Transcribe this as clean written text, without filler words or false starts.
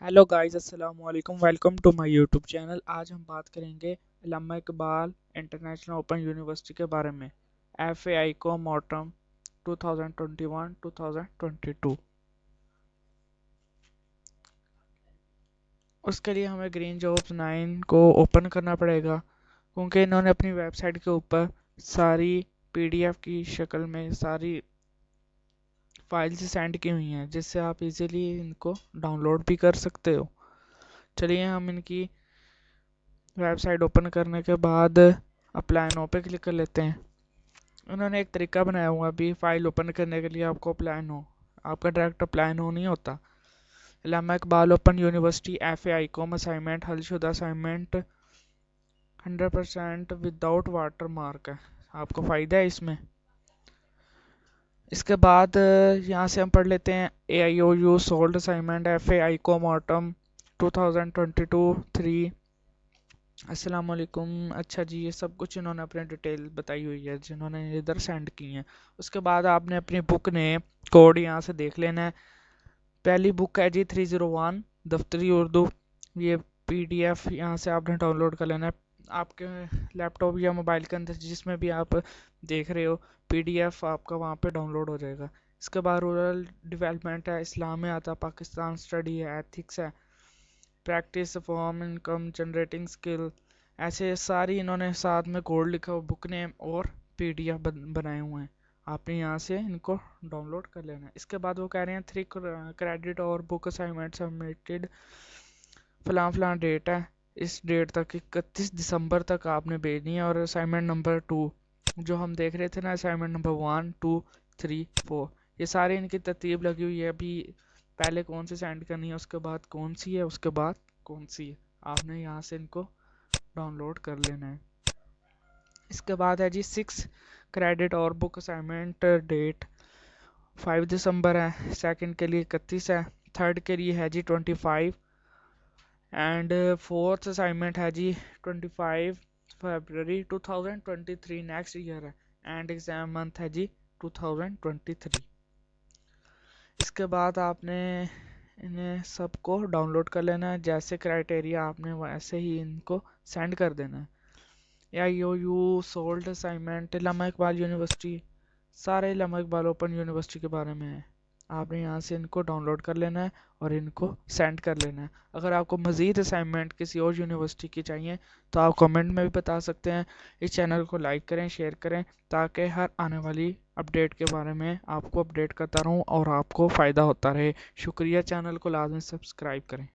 Hello guys, अस्सलाम वालेकुम। Welcome to my YouTube channel. आज हम बात करेंगे Allama Iqbal international open university के बारे में। FAI को मॉटम 2021-2022। उसके लिए हमें ग्रीन जॉब्स 9 को ओपन करना पड़ेगा, क्योंकि इन्होंने अपनी वेबसाइट के ऊपर सारी PDF की शक्ल में सारी फाइल्स सेंड की हुई हैं, जिससे आप इजीली इनको डाउनलोड भी कर सकते हो। चलिए हम इनकी वेबसाइट ओपन करने के बाद अप्लाई नो पे क्लिक कर लेते हैं। उन्होंने एक तरीका बनाया हुआ है अभी फाइल ओपन करने के लिए। आपको अप्लाई नो, आपका डायरेक्ट अप्लाई नो नहीं होता। Allama Iqbal open university FAI com assignment हलशुदा असाइनमेंट 100% विदाउट वाटर मार्क है। आपको फ़ायदा है इसमें। इसके बाद यहाँ से हम पढ़ लेते हैं AIOU solved assignment FAI com autumn 2022-3। अस्सलाम वालेकुम। अच्छा जी, ये सब कुछ इन्होंने अपने डिटेल बताई हुई है जिन्होंने इधर सेंड की हैं। उसके बाद आपने अपनी बुक ने कोड यहाँ से देख लेना है। पहली बुक है जी 301 दफ्तरी उर्दू। ये PDF यहाँ से आपने डाउनलोड कर लेना है आपके लैपटॉप या मोबाइल के अंदर, जिसमें भी आप देख रहे हो PDF आपका वहाँ पे डाउनलोड हो जाएगा। इसके बाद रूरल डेवलपमेंट है, इस्लाम में आता, पाकिस्तान स्टडी है, एथिक्स है, practice form income generating skill, ऐसे सारी इन्होंने साथ में कोड लिखा हुआ, बुक नेम और PDF बनाए हुए हैं। आपने यहाँ से इनको डाउनलोड कर लेना है। इसके बाद वो कह रहे हैं 3 क्रेडिट और बुक असाइनमेंट सबमिटेड फलां फलां डेट है। इस डेट तक 31 दिसंबर तक आपने भेजनी है। और असाइनमेंट नंबर 2 जो हम देख रहे थे ना, असाइनमेंट नंबर 1 2 3 4, ये सारे इनकी तरतीब लगी हुई है। अभी पहले कौन सी सेंड करनी है, उसके बाद कौन सी है, उसके बाद कौन सी है, आपने यहाँ से इनको डाउनलोड कर लेना है। इसके बाद है जी 6 क्रेडिट और बुक असाइनमेंट डेट 5 दिसंबर है, सेकंड के लिए 31 है, थर्ड के लिए है जी 25 एंड फोर्थ असाइनमेंट है जी 25 फरवरी 2023, नेक्स्ट ईयर है, एंड एग्ज़ाम मंथ है जी 2023। इसके बाद आपने इन्हें सबको डाउनलोड कर लेना है। जैसे क्राइटेरिया आपने वैसे ही इनको सेंड कर देना है। AIOU सोल्ड असाइनमेंट अल्लामा इकबाल यूनिवर्सिटी, सारे अल्लामा इकबाल ओपन यूनिवर्सिटी के बारे में है। आपने यहाँ से इनको डाउनलोड कर लेना है और इनको सेंड कर लेना है। अगर आपको मज़ीद असाइनमेंट किसी और यूनिवर्सिटी की चाहिए तो आप कमेंट में भी बता सकते हैं। इस चैनल को लाइक करें, शेयर करें, ताकि हर आने वाली अपडेट के बारे में आपको अपडेट करता रहूं और आपको फ़ायदा होता रहे। शुक्रिया। चैनल को लाजमी सब्सक्राइब करें।